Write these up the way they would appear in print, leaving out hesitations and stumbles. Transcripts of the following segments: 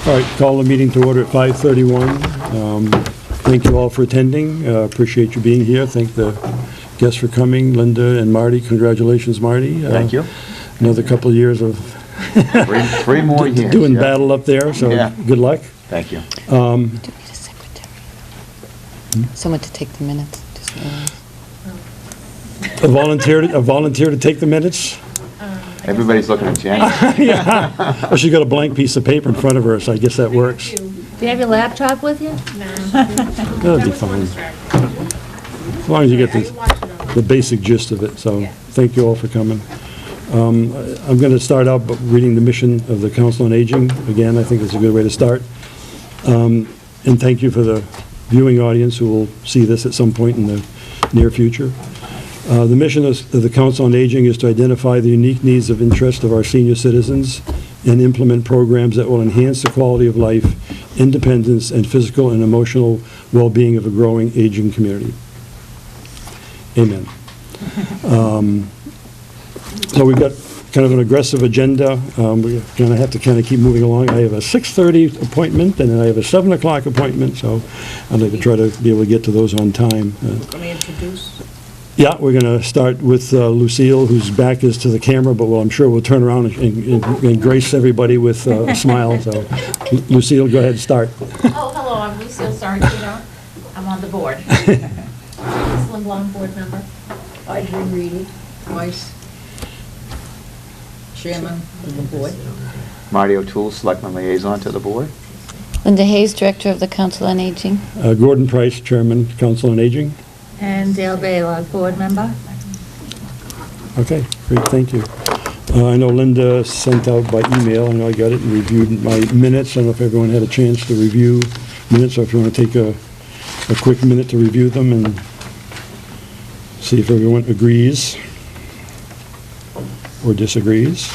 All right, call the meeting to order at 5:31. Thank you all for attending. Appreciate you being here. Thank the guests for coming, Linda and Marty. Congratulations, Marty. Thank you. Another couple of years of Three more years. doing yeah. battle up there, so Yeah. good luck. Thank you. Do we need a secretary? Someone to take the minutes? Just realized. A volunteer to take the minutes? Everybody's looking at Jen. Well, she's got a blank piece of paper in front of her, so I guess that works. Do you have your laptop with you? That'll be fine. As long as you get the basic gist of it, so thank you all for coming. I'm going to start out by reading the mission of the Council on Aging. Again, I think it's a good way to start. And thank you for the viewing audience who will see this at some point in the near future. The mission of the Council on Aging is to identify the unique needs of interest of our senior citizens and implement programs that will enhance the quality of life, independence, and physical and emotional well-being of a growing aging community. Amen. So we've got kind of an aggressive agenda. We're going to have to kind of keep moving along. I have a 6:30 appointment, and then I have a 7 o'clock appointment, so I'd like to try to be able to get to those on time. Let me introduce. Yeah, we're going to start with Lucille, whose back is to the camera, but I'm sure we'll turn around and grace everybody with a smile. So, Lucille, go ahead and start. Oh, hello, I'm Lucille Sargentino. I'm on the board. Slim Blonde board member. Audrey Reedy, Vice Chairman of the board. Marty O'Toole, Selectman Liaison to the Board. Linda Hayes, Director of the Council on Aging. Gordon Price, Chairman, Council on Aging. And Dale Baylor, board member. Okay, great, thank you. I know Linda sent out by email, I know I got it and reviewed my minutes. I don't know if everyone had a chance to review minutes, or if you want to take a quick minute to review them and see if everyone agrees or disagrees.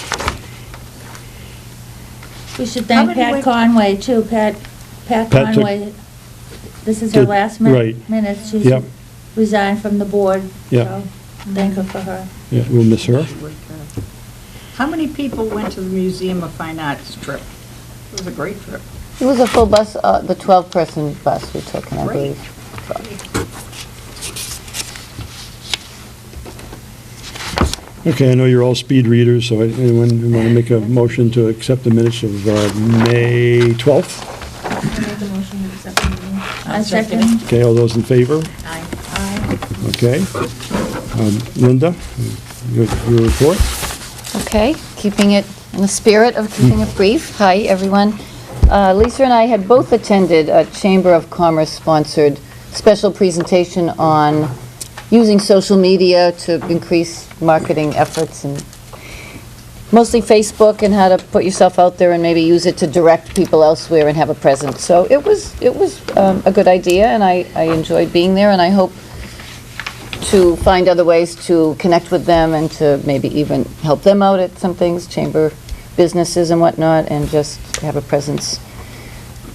We should thank Pat Conway, too. Pat took- Conway, this is her Did- last right. minute. She's Yep. resigned from the board. Yeah. So thank her for her. Yeah, we'll miss her. How many people went to the Museum of Fine Arts trip? It was a great trip. It was a full bus, the 12-person bus we took, and I Great. believe. Okay, I know you're all speed readers, so anyone want to make a motion to accept the minutes of May 12th? I make the motion to accept the meeting. I second. Okay, all those in favor? Aye. Okay. Linda, your report? Okay, keeping it in the spirit of keeping it brief. Hi, everyone. Lisa and I had both attended a Chamber of Commerce-sponsored special presentation on using social media to increase marketing efforts, and mostly Facebook, and how to put yourself out there and maybe use it to direct people elsewhere and have a presence. So it was a good idea, and I enjoyed being there, and I hope to find other ways to connect with them and to maybe even help them out at some things, chamber businesses and whatnot, and just have a presence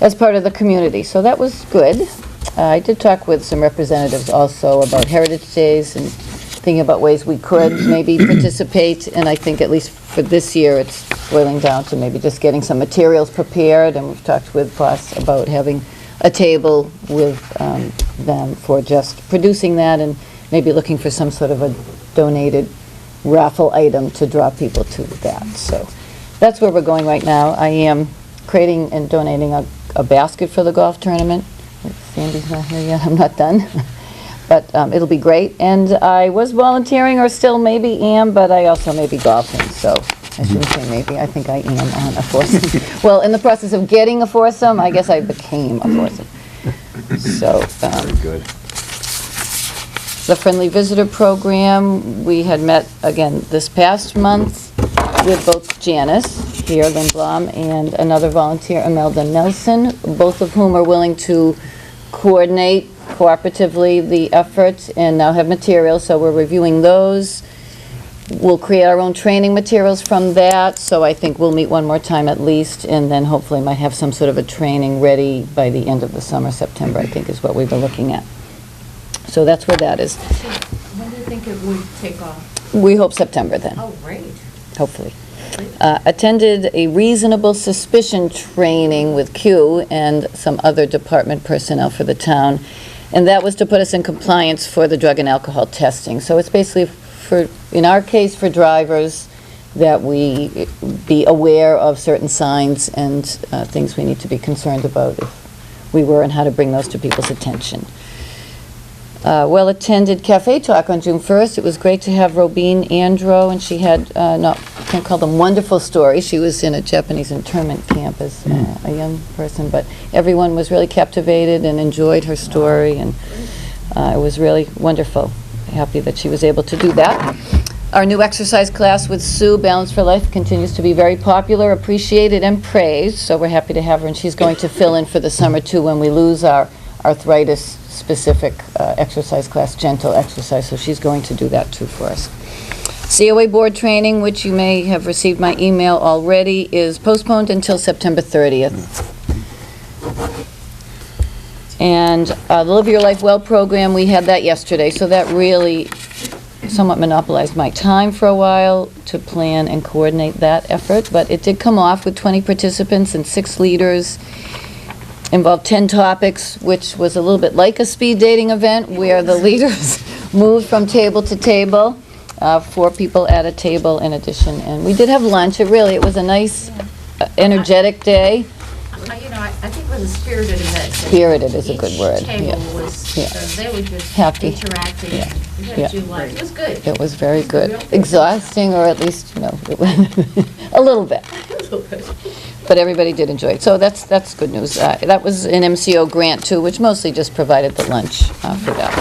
as part of the community. So that was good. I did talk with some representatives also about Heritage Days and thinking about ways we could maybe participate, and I think at least for this year it's boiling down to maybe just getting some materials prepared, and we've talked with Voss about having a table with them for just producing that, and maybe looking for some sort of a donated raffle item to draw people to that. So that's where we're going right now. I am creating and donating a basket for the golf tournament. Sandy's not here yet, I'm not done. But it'll be great. And I was volunteering, or still maybe am, but I also may be golfing, so I shouldn't say maybe, I think I am on a foursome. Well, in the process of getting a foursome, I guess I became a foursome. So, Very good. the Friendly Visitor Program, we had met again this past month with both Janice here, Lindblom, and another volunteer, Imelda Nelson, both of whom are willing to coordinate cooperatively the efforts and now have materials, so we're reviewing those. We'll create our own training materials from that, so I think we'll meet one more time at least, and then hopefully might have some sort of a training ready by the end of the summer. September, I think, is what we were looking at. So that's where that is. When do you think it would take off? We hope September then, Oh, great. hopefully. Attended a reasonable suspicion training with Q and some other department personnel for the town, and that was to put us in compliance for the drug and alcohol testing. So it's basically for, in our case, for drivers, that we be aware of certain signs and things we need to be concerned about if we were, and how to bring those to people's attention. Well-attended cafe talk on June 1st. It was great to have Robine Andro, and she had, I can't call them wonderful stories. She was in a Japanese internment camp as a young person, but everyone was really captivated and enjoyed her story, and it was really wonderful. Happy that she was able to do that. Our new exercise class with Sue, Balance for Life, continues to be very popular, appreciated, and praised, so we're happy to have her, and she's going to fill in for the summer, too, when we lose our arthritis-specific exercise class, gentle exercise, so she's going to do that, too, for us. COA board training, which you may have received my email already, is postponed until September 30th. And the Live Your Life Well program, we had that yesterday, so that really somewhat monopolized my time for a while to plan and coordinate that effort, but it did come off with 20 participants and 6 leaders, involved 10 topics, which was a little bit like a speed dating event where the leaders moved from table to table, 4 people at a table in addition, and we did have lunch. It was a nice, energetic day. You know, I think it was a spirited event. Spirited is a good word, Each table yeah. was, Yeah. they were just Happy. interacting. Yeah. We Yeah. had 2 lunch. It was good. It was very good. Exhausting, or at least, it was a little bit. But everybody did enjoy it, so that's good news. That was an MCO grant, too, which mostly just provided the lunch for that.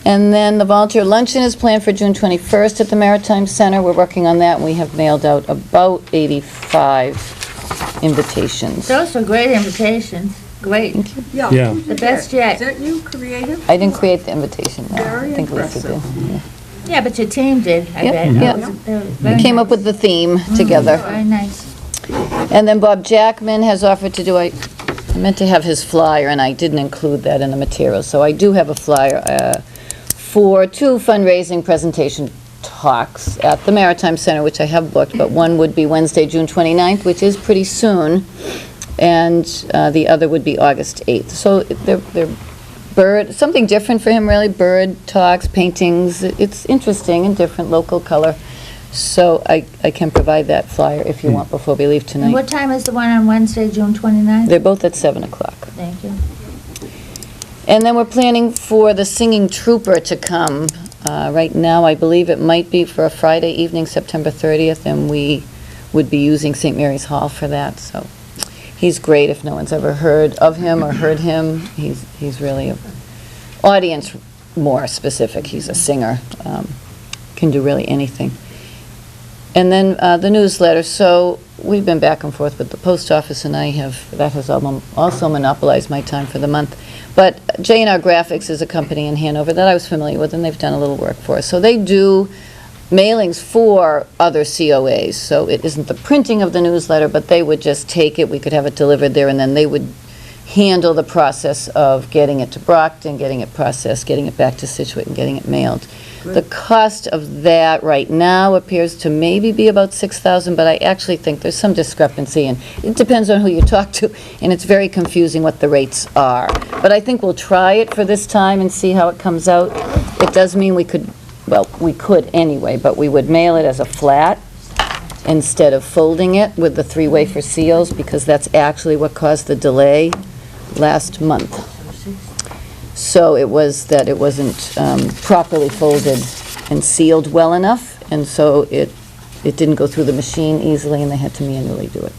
And then the volunteer luncheon is planned for June 21st at the Maritime Center. We're working on that, and we have mailed out about 85 invitations. Those were great invitations. Great. Yeah. The best yet. Is that you creative? I didn't create the invitation, no. Very I think Lisa did. impressive. Yeah, but your team did, I Yep, bet. yep. They were We very came up nice. with the theme together. Very nice. And then Bob Jackman has offered to do, I meant to have his flyer, and I didn't include that in the material, so I do have a flyer for 2 fundraising presentation talks at the Maritime Center, which I have booked, but one would be Wednesday, June 29th, which is pretty soon, and the other would be August 8th. So they're bird, something different for him, really, bird talks, paintings. It's interesting and different, local color. So I can provide that flyer if you want before we leave And tonight. what time is the one on Wednesday, June 29th? They're both at 7 o'clock. Thank you. And then we're planning for the singing trooper to come. Right now, I believe it might be for a Friday evening, September 30th, and we would be using St. Mary's Hall for that, so he's great. If no one's ever heard of him or heard him, he's really a audience more specific. He's a singer, can do really anything. And then the newsletter, so we've been back and forth with the post office, and that has also monopolized my time for the month. But J&R Graphics is a company in Hanover that I was familiar with, and they've done a little work for us. So they do mailings for other COAs, so it isn't the printing of the newsletter, but they would just take it, we could have it delivered there, and then they would handle the process of getting it to Brockton, getting it processed, getting it back to Scituate, and getting it mailed. The cost of that right now appears to maybe be about $6,000, but I actually think there's some discrepancy, and it depends on who you talk to, and it's very confusing what the rates are. But I think we'll try it for this time and see how it comes out. It does mean we could anyway, but we would mail it as a flat instead of folding it with the 3 wafer seals, because that's actually what caused the delay last month. So it was that it wasn't properly folded and sealed well enough, and so it didn't go through the machine easily, and they had to manually do it.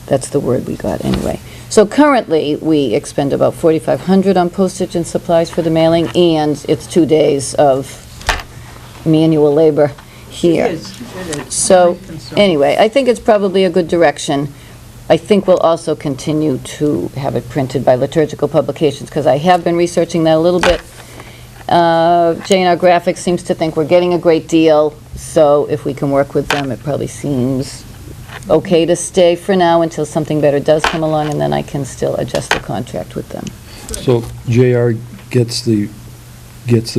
That's the word we got anyway. So currently, we expend about $4,500 on postage and supplies for the mailing, and it's 2 days of manual labor here. It is. So, Very consuming. anyway, I think it's probably a good direction. I think we'll also continue to have it printed by liturgical publications, because I have been researching that a little bit. J&R Graphics seems to think we're getting a great deal, so if we can work with them, it probably seems okay to stay for now until something better does come along, and then I can still adjust the contract with them. So JR gets the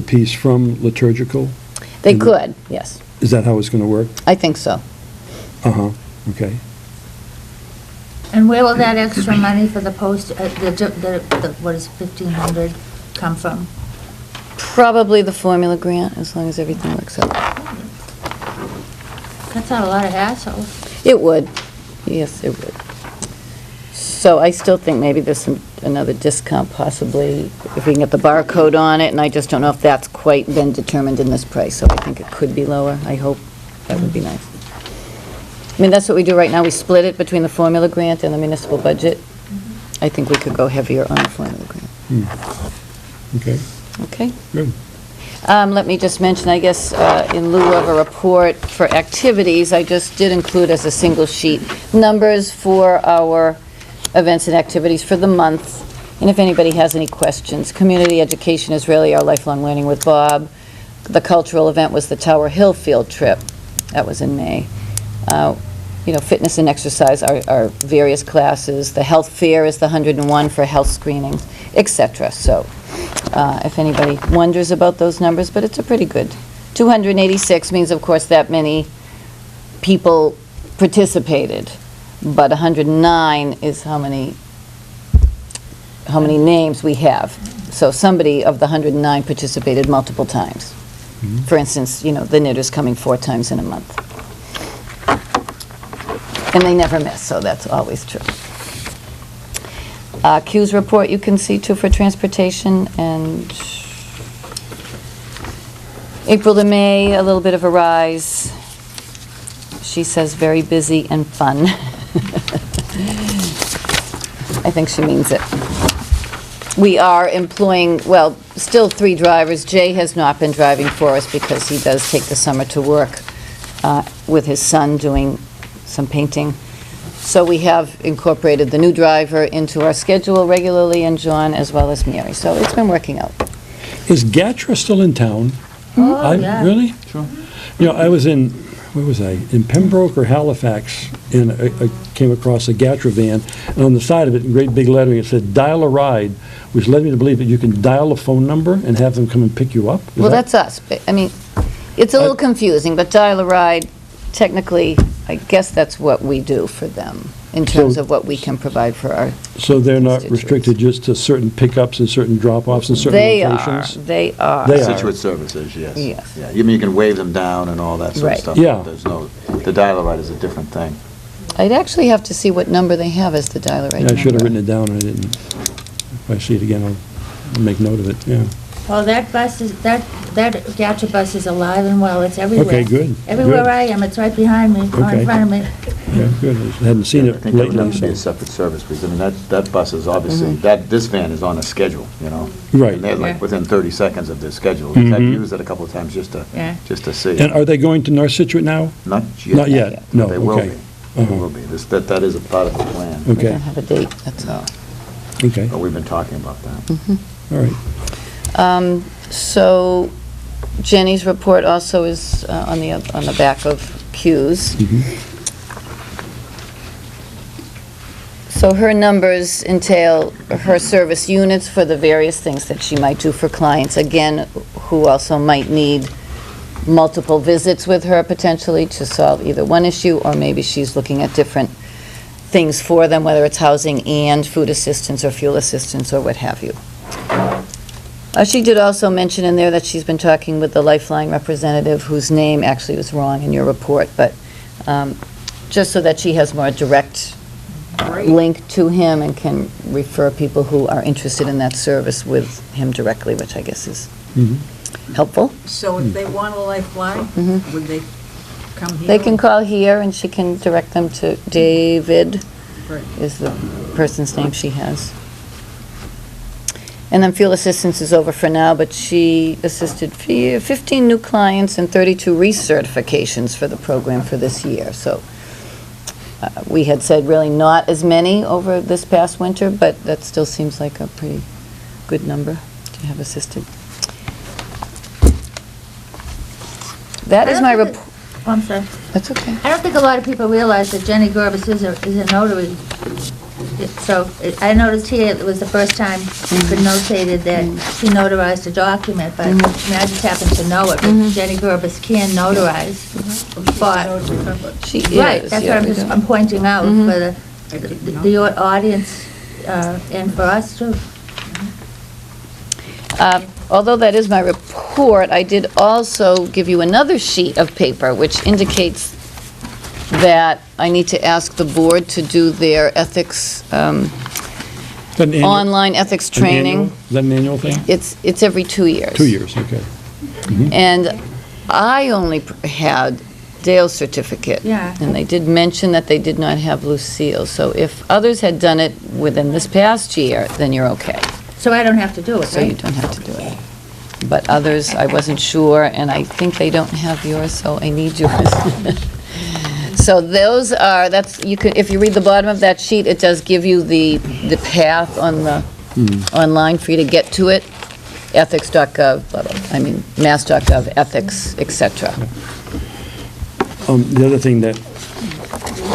piece from liturgical? They could, yes. Is that how it's going to work? I think so. Uh-huh, okay. And where will that extra money for the post, what is 1,500 come from? Probably the formula grant, as long as everything works out. That's not a lot of hassle. It would, yes, it would. So I still think maybe there's another discount possibly, if we can get the barcode on it, and I just don't know if that's quite been determined in this price, so I think it could be lower, I hope. That would be nice. I mean, that's what we do right now, we split it between the formula grant and the municipal budget. I think we could go heavier on the formula grant. Okay, Okay? good. Let me just mention, I guess, in lieu of a report for activities, I just did include as a single sheet numbers for our events and activities for the month. And if anybody has any questions, community education is really our lifelong learning with Bob. The cultural event was the Tower Hill field trip. That was in May. Fitness and exercise are various classes. The health fair is the 101 for health screenings, etc. So if anybody wonders about those numbers, but it's a pretty good. 286 means, of course, that many people participated, but 109 is how many names we have. So somebody of the 109 participated multiple times. For instance, the knitters coming 4 times in a month. And they never miss, so that's always true. Q's report you can see too for transportation, and April to May, a little bit of a rise. She says very busy and fun. I think she means it. We are employing, still 3 drivers. Jay has not been driving for us because he does take the summer to work with his son doing some painting. So we have incorporated the new driver into our schedule regularly, and John as well as Mary. So it's been working out. Is Gatra still in town? Oh, yeah. Really? Sure. I was in, where was I? In Pembroke or Halifax, and I came across a Gatra van, and on the side of it, in great big lettering, it said, "Dial a ride," which led me to believe that you can dial a phone number and have them come and pick you up. Well, that's us. I mean, it's a little confusing, but dial a ride, technically, I guess that's what we do for them in terms So- of what we can provide for our, So they're not Constituents. restricted just to certain pickups and certain drop-offs and certain they are, locations? they are. They are. Scituate services, yes. Yes. Yeah, you mean, you can wave them down and all that sort Right. of stuff. Yeah. There's no, the dial-a-ride is a different thing. I'd actually have to see what number they have as the dial-a-ride Yeah, I should have number. written it down, and I didn't. If I see it again, I'll make note of it, yeah. Oh, that Gatra bus is alive and well, it's everywhere. Okay, good, Everywhere good. I am, it's right behind me, or Okay. in front of me. Yeah, good. I hadn't seen I it think that would lately, have to be a so. separate service, because, I mean, that bus is obviously, this van is on a schedule, Right. And they're Yeah. like within 30 seconds of their schedule. I've Mhm. used it a couple of times just Yeah. to see. And are they going to North Situate now? Not yet. Not yet, no, They will be. okay. They Uh-huh. will be. That is a part of the plan. We Okay, don't have a date, that's all. okay, But we've been talking about that. all right. So Jenny's report also is on the back of Q's. So her numbers entail her service units for the various things that she might do for clients, again, who also might need multiple visits with her potentially to solve either one issue, or maybe she's looking at different things for them, whether it's housing and food assistance or fuel assistance or what have you. She did also mention in there that she's been talking with the Lifeline representative, whose name actually was wrong in your report, but just so that she has more direct link to him and can refer people who are interested in that service with him directly, which I guess is helpful. So if they want a lifeline, would they come here? They can call here and she can direct them to David, Right. is the person's name she has. And then fuel assistance is over for now, but she assisted 15 new clients and 32 recertifications for the program for this year. So we had said really not as many over this past winter, but that still seems like a pretty good number to have assisted. That is my report. Oh, I'm sorry. That's okay. I don't think a lot of people realize that Jenny Gorbis is a notary. So I noticed here, it was the first time it's been notated that she notarized a document, but I mean, I just happened to know it, but Jenny Gorbis can notarize. but, She is. right, that's yeah, what we don't- I'm pointing out for the audience and for us too. Although that is my report, I did also give you another sheet of paper, which indicates that I need to ask the board to do their ethics, Is that an annual- online ethics an annual- training. Is that an annual thing? It's every 2 years. 2 years, okay. And I only had Dale's certificate. Yeah. And they did mention that they did not have Lucille. So if others had done it within this past year, then you're okay. So I don't have to do it, So you right? don't have to do it. But others, I wasn't sure, and I think they don't have yours, so I need yours. So those are, that's, you could, if you read the bottom of that sheet, it does give you the path on the, online for you to get to it. Ethics.gov, blah, blah, I mean, mass.gov, ethics, et cetera. The other thing that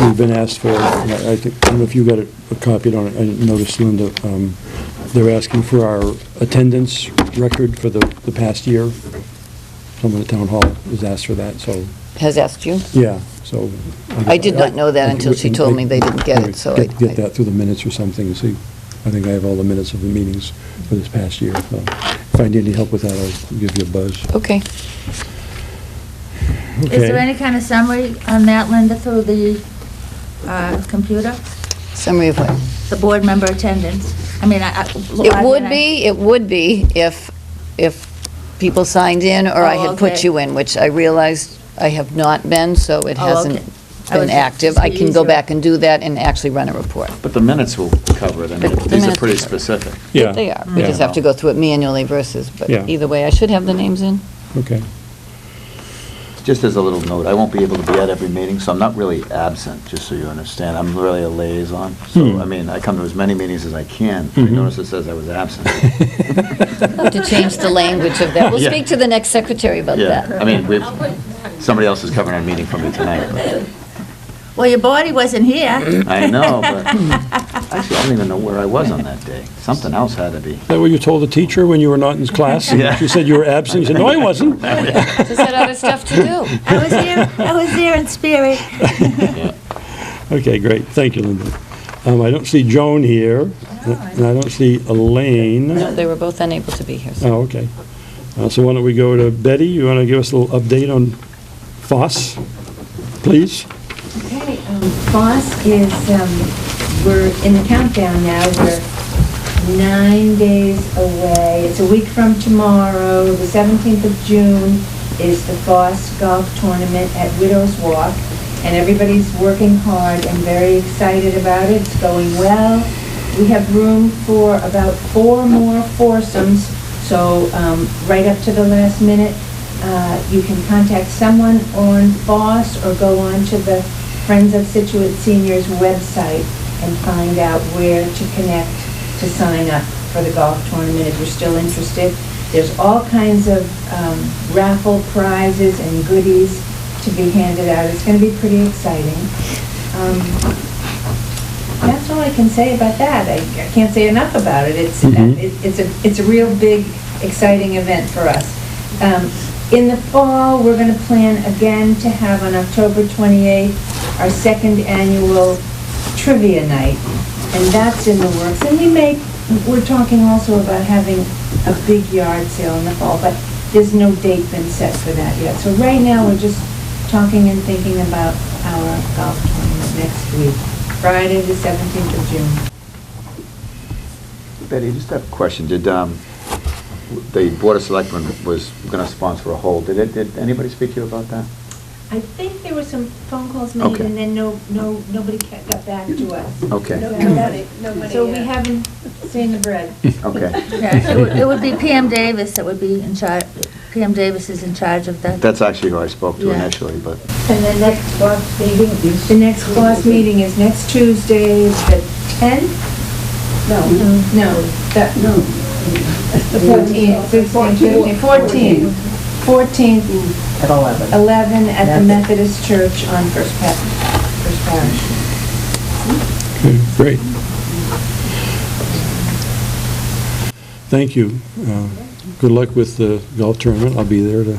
we've been asked for, I think, I don't know if you got a copy on it, I noticed, Linda, they're asking for our attendance record for the past year. Someone at Town Hall has asked for that, so, Has asked you? yeah, so. I did not know that until she told me they didn't get it, so I... Get that through the minutes or something, and see. I think I have all the minutes of the meetings for this past year, so if I need any help with that, I'll give you a buzz. Okay. Is there Okay. any kind of summary on that, Linda, through the computer? Summary of what? The board member attendance? I mean, It would be if people signed in or I Oh, had put okay. you in, which I realized I have not been, so it Oh, hasn't okay. I was been active. just I can go easier. back and do that and actually run a report. But the minutes will cover it. I mean, But the these are minutes pretty will cover it. specific. Yeah. They are. We Yeah. just have to go through it manually versus, but Yeah. either way, I should have the names in. Okay. Just as a little note, I won't be able to be at every meeting, so I'm not really absent, just so you understand. I'm really a liaison. So, I mean, I come to as many meetings as I can. I notice it says I was absent. To change the language of that. We'll Yeah. speak to the next secretary about Yeah, that. I mean, somebody else is covering our meeting for me tonight. but- Well, your body wasn't here. I know, but actually, I don't even know where I was on that day. Something else had to be. Is that what you told the teacher when you were not in class? Yeah. She said you were absent, you said, no, I wasn't. Just had other stuff to do. I was there in spirit. Okay, great, thank you, Linda. I don't see Joan here, and I don't see Elaine. No, they were both unable to be here. so- Oh, okay. So why don't we go to Betty? You want to give us a little update on FOSS, please? Okay, FOSS is, we're in the countdown now, we're 9 days away. It's a week from tomorrow, the 17th of June is the FOSS Golf Tournament at Widow's Walk, and everybody's working hard and very excited about it. It's going well. We have room for about 4 more foursomes, so right up to the last minute, you can contact someone on FOSS or go on to the Friends of Scituate Seniors website and find out where to connect to sign up for the golf tournament if you're still interested. There's all kinds of raffle prizes and goodies to be handed out. It's going to be pretty exciting. That's all I can say about that. I can't say enough about it. It's a real big, exciting event for us. In the fall, we're going to plan again to have on October 28th our second annual trivia night, and that's in the works. And we're talking also about having a big yard sale in the fall, but there's no date been set for that yet. So right now, we're just talking and thinking about our golf tournament next week, Friday, the 17th of June. Betty, just have a question. Did the Board of Selectmen was going to sponsor a hold? Did anybody speak to you about that? I think there were some phone calls made, Okay. and then nobody got back to us. Okay. So we haven't seen the bread. Okay. Yeah, it would be PM Davis that would be in charge. PM Davis is in charge of that. That's actually who I spoke to Yeah. initially, but And the next boss meeting is next Tuesday, the 10th? No, the 14th, 16th, 14th. 14th. At 11. 11 at the Methodist Church on First Parish. Okay, great. Thank you. Good luck with the golf tournament. I'll be there to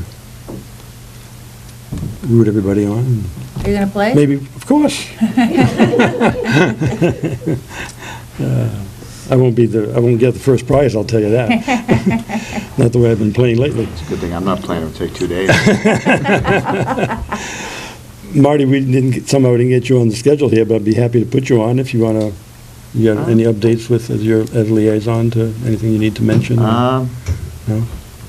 root everybody on. Are you gonna play? Maybe, of course. I won't get the first prize, I'll tell you that. Not the way I've been playing lately. It's a good thing I'm not playing, it'll take 2 days. Marty, somehow we didn't get you on the schedule here, but I'd be happy to put you on if you want to, you got any updates with, as liaison to anything you need to mention? No?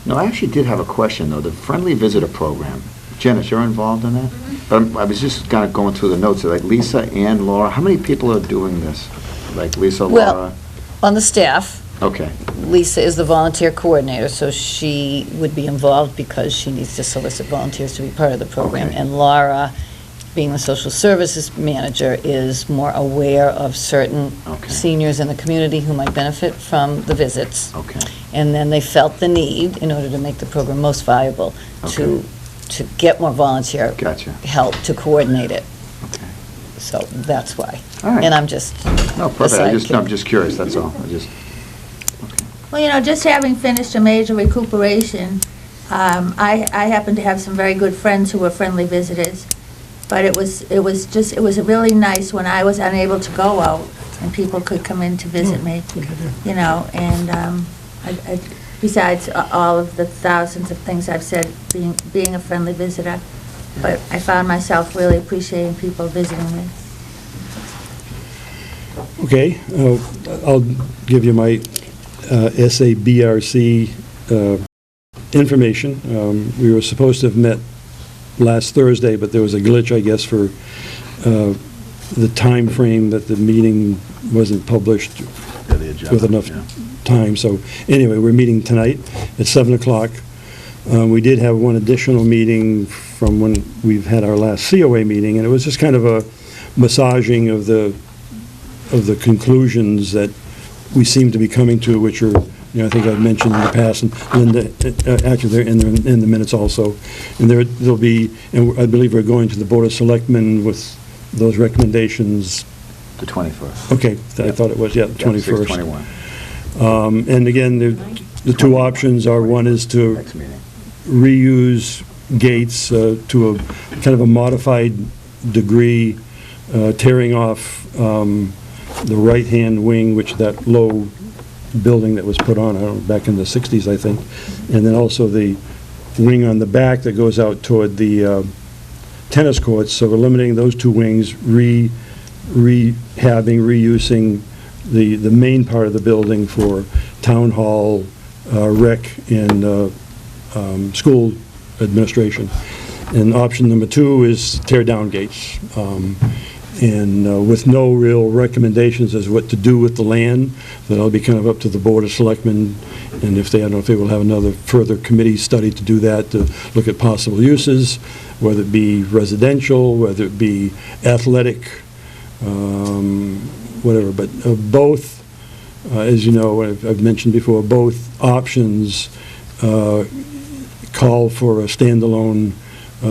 No, I actually did have a question, though. The Friendly Visitor Program. Janice, you're involved in that? But I was just kind of going through the notes, like Lisa and Laura, how many people are doing this? Like Lisa, Well- Laura? On the staff, Okay, Lisa is the volunteer coordinator, so she would be involved because she needs to solicit volunteers to be part of the program. Okay. And Laura, being the social services manager, is more aware of certain Okay. seniors in the community who might benefit from the visits. okay. And then they felt the need, in order to make the program most viable, to get more volunteer Gotcha. help to coordinate it. Okay. So that's why. All right. And I'm just, No, perfect. Aside, I'm just curious, that's all. Well, you know, just having finished a major recuperation, I happen to have some very good friends who were friendly visitors. But it was really nice when I was unable to go out and people could come in to visit me, you know, and besides all of the thousands of things I've said, being a friendly visitor, but I found myself really appreciating people visiting me. Okay, I'll give you my SABRC information. We were supposed to have met last Thursday, but there was a glitch, I guess, for the time frame that the meeting wasn't published with enough time. So anyway, we're meeting tonight at 7 o'clock. We did have one additional meeting from when we've had our last COA meeting, and it was just kind of a massaging of the conclusions that we seem to be coming to, which are, you know, I think I've mentioned in the past, and Linda, actually, they're in the minutes also. And there'll be, and I believe we're going to the Board of Selectmen with those recommendations. The 21st. Okay, I thought it was, yeah, the 21st. 6/21. And again, the two options are, one is to Next meeting. reuse gates to a kind of a modified degree, tearing off the right-hand wing, which that low building that was put on, I don't know, back in the 60s, I think, and then also the wing on the back that goes out toward the tennis courts, so eliminating those two wings, reusing the main part of the building for town hall, rec, and school administration. And option number two is tear down gates. And with no real recommendations as what to do with the land, that'll be kind of up to the Board of Selectmen, and if they, I don't know if they will have another further committee study to do that, to look at possible uses, whether it be residential, whether it be athletic, whatever, but both, as you know, I've mentioned before, both options call for a standalone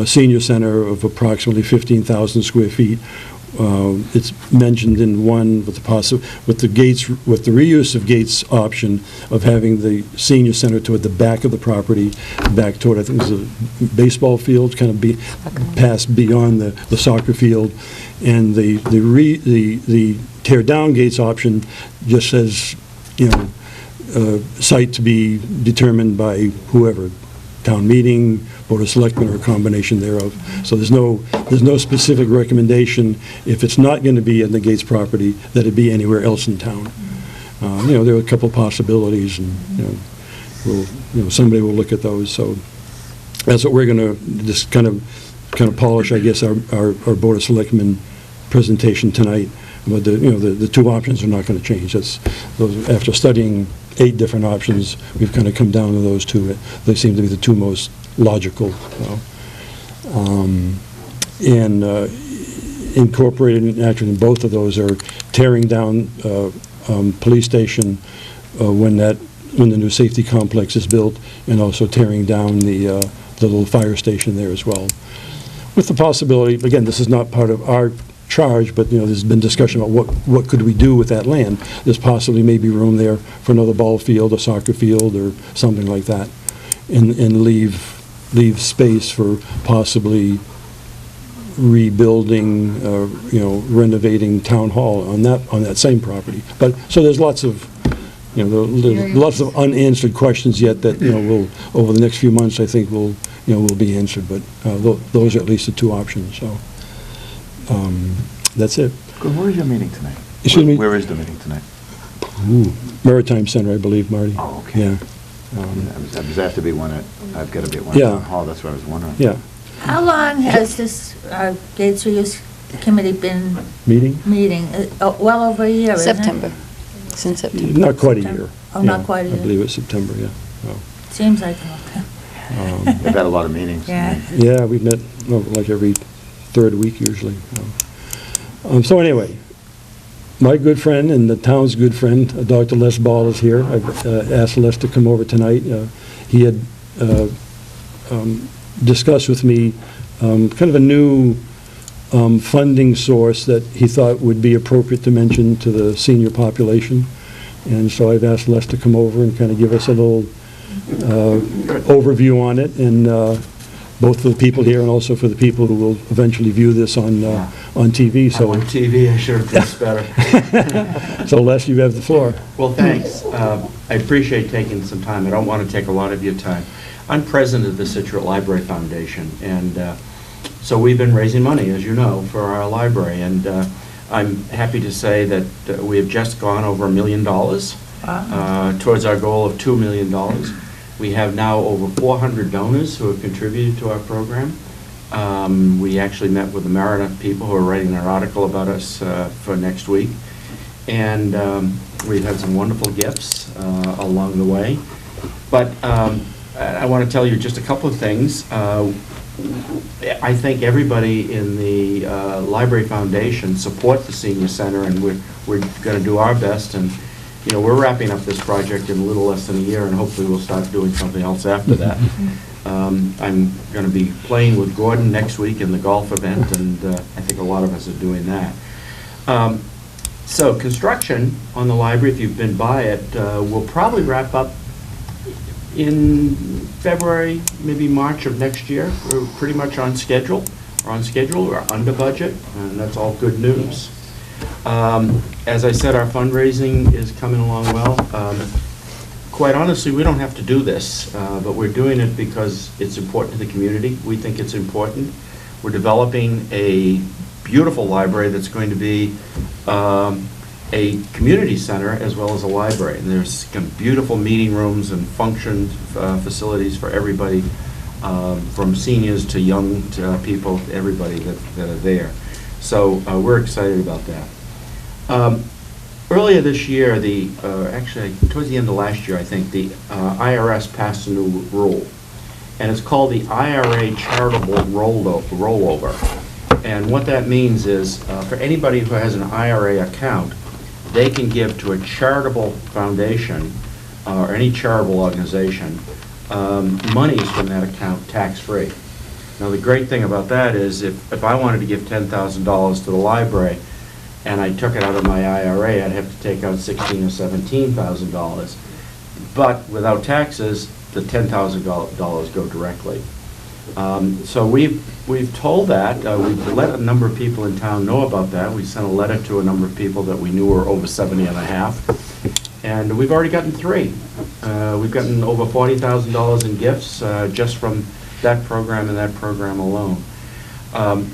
senior center of approximately 15,000 square feet. It's mentioned in one with the reuse of gates option of having the senior center toward the back of the property, back toward, I think it was a baseball field, kind of past beyond the soccer field, and the tear down gates option just says, you know, site to be determined by whoever, town meeting, Board of Selectmen, or a combination thereof. So there's no specific recommendation, if it's not going to be in the Gates property, that it be anywhere else in town. You know, there are a couple of possibilities, and, you know, somebody will look at those. So that's what we're going to just kind of polish, I guess, our Board of Selectmen presentation tonight. But the two options are not going to change. Those, after studying 8 different options, we've kind of come down to those two. They seem to be the two most logical. And incorporated, actually, in both of those are tearing down police station when the new safety complex is built, and also tearing down the little fire station there as well. With the possibility, again, this is not part of our charge, but, you know, there's been discussion about what could we do with that land. There's possibly maybe room there for another ball field, a soccer field, or something like that, and leave space for possibly rebuilding, renovating town hall on that same property. But, so there's lots of, there's lots of unanswered questions yet that, will, over the next few months, I think will be answered, but those are at least the two options, so that's it. Good. Where is your meeting tonight? Excuse me? Where is the meeting tonight? Maritime Center, I believe, Marty. Oh, okay. Yeah. Does that have to be one at, I've got to be at one at Yeah. Town Hall, that's what I was wondering. Yeah. How long has this Gates Reuse Committee been Meeting? meeting? Well over a year, isn't it? September, since September. Not quite a year. Oh, not Yeah, quite a year. I believe it's September, yeah. So, Seems like a long time. They've had a lot of meetings. Yeah. yeah, we've met like every third week usually. So anyway, my good friend and the town's good friend, Dr. Les Ball, is here. I've asked Les to come over tonight. He had discussed with me kind of a new funding source that he thought would be appropriate to mention to the senior population. And so I've asked Les to come over and kind of give us a little overview on it, and both for the people here and also for the people who will eventually view this on TV. So on TV, I should have dressed better. So Les, you have the floor. Well, thanks. I appreciate taking some time. I don't want to take a lot of your time. I'm president of the Scituate Library Foundation, and so we've been raising money, as you know, for our library, and I'm happy to say that we have just gone over $1 million towards our goal of $2 million. We have now over 400 donors who have contributed to our program. We actually met with the Meredith people who are writing an article about us for next week. And we've had some wonderful gifts along the way. But I want to tell you just a couple of things. I think everybody in the Library Foundation support the Senior Center, and we're going to do our best. And we're wrapping up this project in a little less than a year, and hopefully we'll start doing something else after that. I'm going to be playing with Gordon next week in the golf event, and I think a lot of us are doing that. So construction on the library, if you've been by it, will probably wrap up in February, maybe March of next year. We're pretty much on schedule. We're under budget, and that's all good news. As I said, our fundraising is coming along well. Quite honestly, we don't have to do this, but we're doing it because it's important to the community. We think it's important. We're developing a beautiful library that's going to be a community center as well as a library. And there's beautiful meeting rooms and function facilities for everybody, from seniors to young people, everybody that are there. So we're excited about that. Earlier this year, actually towards the end of last year, I think, the IRS passed a new rule, and it's called the IRA charitable rollover. And what that means is, for anybody who has an IRA account, they can give to a charitable foundation or any charitable organization monies from that account tax-free. Now, the great thing about that is if I wanted to give $10,000 to the library and I took it out of my IRA, I'd have to take out $16,000 or $17,000. But without taxes, the $10,000 go directly. So we've told that. We've let a number of people in town know about that. We sent a letter to a number of people that we knew were over 70 and a half. And we've already gotten 3. We've gotten over $40,000 in gifts just from that program and that program alone.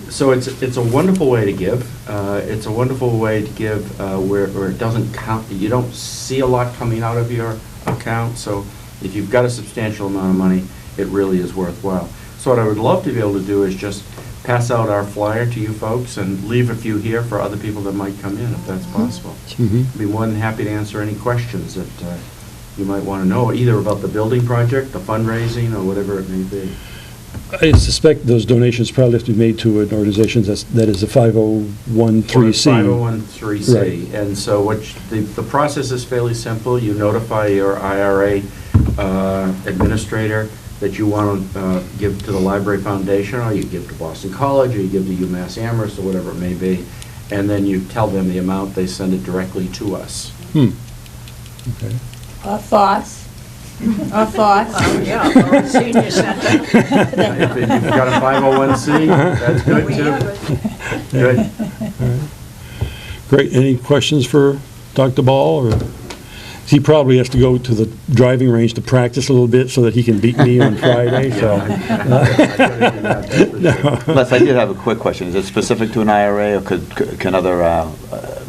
So it's a wonderful way to give. It's a wonderful way to give where it doesn't count. You don't see a lot coming out of your account. So if you've got a substantial amount of money, it really is worthwhile. So what I would love to be able to do is just pass out our flyer to you folks and leave a few here for other people that might come in, if that's possible. I'd be more than happy to answer any questions that you might want to know, either about the building project, the fundraising, or whatever it may be. I suspect those donations probably have to be made to an organization that is a 501(c)(3). 501(c)(3). Right. And so the process is fairly simple. You notify your IRA administrator that you want to give to the Library Foundation, or you give to Boston College, or you give to UMass Amherst, or whatever it may be, and then you tell them the amount, they send it directly to us. Okay. Foss. or thoughts. Yeah, or senior center. If you've got a 501c, that's good We too. have it. Good. Great. Any questions for Dr. Ball? Or he probably has to go to the driving range to practice a little bit so that he can beat me on Friday, so. Les, I did have a quick question. Is it specific to an IRA, or can other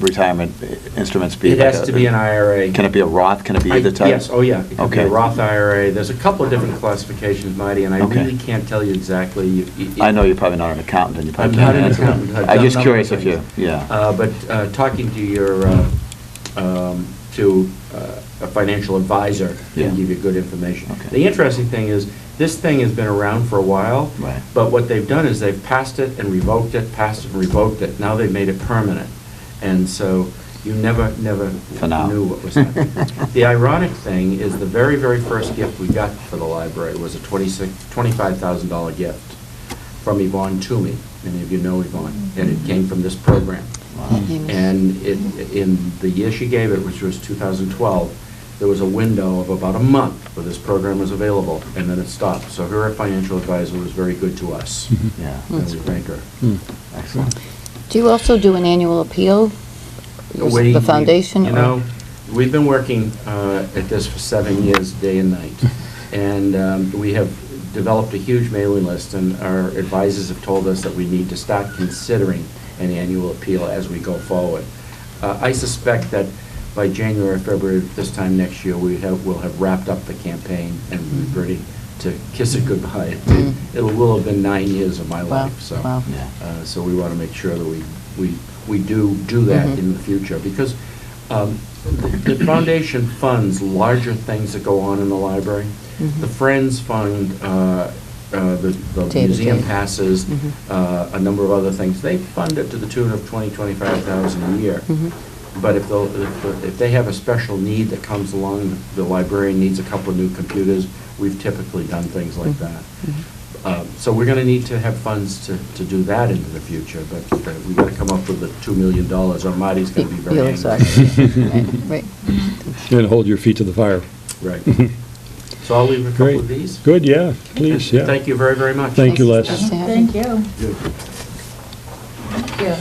retirement instruments be? It has to be an IRA. Can it be a Roth? Can it be either type? Yes, oh yeah. It could be a Okay. Roth IRA. There's a couple of different classifications, Marty, and I Okay. really can't tell you exactly. I know you're probably not an accountant, and you I'm probably not can't an answer accountant. that. I've I'm done just a curious number if of you, yeah. But talking to your, to a financial advisor Yeah. can give you good information. Okay. The interesting thing is, this thing has been around for a while. Right. But what they've done is they've passed it and revoked it, passed it and revoked it. Now they've made it permanent. And so you never For now. knew what was happening. The ironic thing is the very, very first gift we got for the library was a $25,000 gift from Yvonne Toomey. Many of you know Yvonne. And it came from this program. And in the year she gave it, which was 2012, there was a window of about a month where this program was available, and then it stopped. So her financial advisor was very good to us, Yeah, and we thank her. excellent. Do you also do an annual appeal? The foundation? You or- know, we've been working at this for 7 years, day and night, and we have developed a huge mailing list, and our advisors have told us that we need to start considering an annual appeal as we go forward. I suspect that by January, February, this time next year, we'll have wrapped up the campaign and we're ready to kiss it goodbye. It will have been 9 years of my Wow, life, so. wow. Yeah. So we want to make sure that we do that in the future, because the foundation funds larger things that go on in the library. The Friends fund the Day to museum day. passes, a number of other things. They fund it to the tune of $25,000 a year. But if they have a special need that comes along, the librarian needs a couple of new computers, we've typically done things like that. So we're going to need to have funds to do that into the future, but we've got to come up with the $2 million, or Marty's going to be very You'll angry. start. Right. And hold your feet to the fire. Right. So I'll leave a couple Great. of these. Good, yeah, please, yeah. Thank you very, very much. Thank you, Les. Nice to have you. Thank you. Good. Thank you.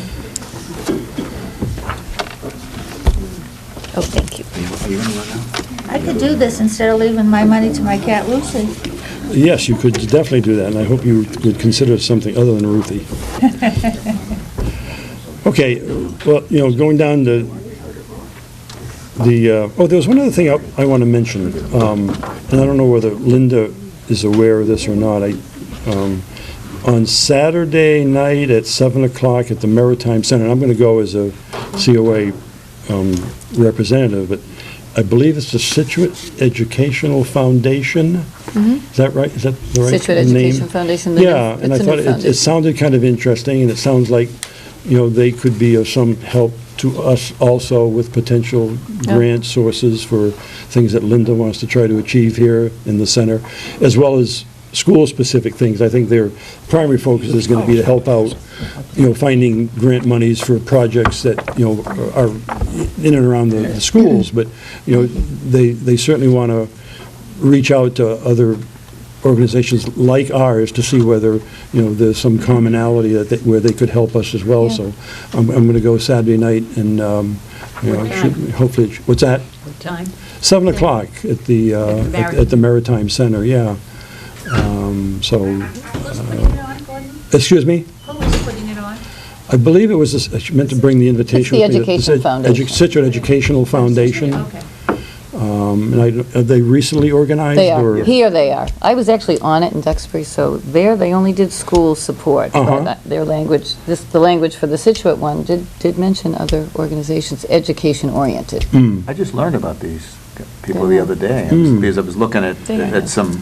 Oh, thank you. Are you going to run out? I could do this instead of leaving my money to my cat Lucy. Yes, you could definitely do that, and I hope you would consider something other than Ruthie. Okay, well, going down to there was one other thing I want to mention, and I don't know whether Linda is aware of this or not. On Saturday night at 7 o'clock at the Maritime Center, and I'm going to go as a COA representative, but I believe it's the Scituate Educational Foundation. Is that right? Is that the right name? Scituate Education Foundation. Yeah, and I it's a new thought it foundation. sounded kind of interesting, and it sounds like, they could be of some help to us also with potential grant sources for things that Linda wants to try to achieve here in the center, as well as school-specific things. I think their primary focus is going to be to help out, finding grant monies for projects that, are in and around the schools, but, they certainly want to reach out to other organizations like ours to see whether, there's some commonality where they could help us as well. Yeah. So I'm going to go Saturday night and, hopefully, what's that? What time? 7 o'clock at the at the Maritime Center, yeah. Excuse me? Who was putting it on? I believe it was, I meant to bring the invitation. the with me. Education Foundation. Scituate Educational Foundation. Okay. And are they recently organized? They are. or- Here they are. I was actually on it in Duxbury, so there they only did school support. Uh-huh. But their language, the language for the Scituate one did mention other organizations, education-oriented. I just learned about these people the other day, because I was looking at some,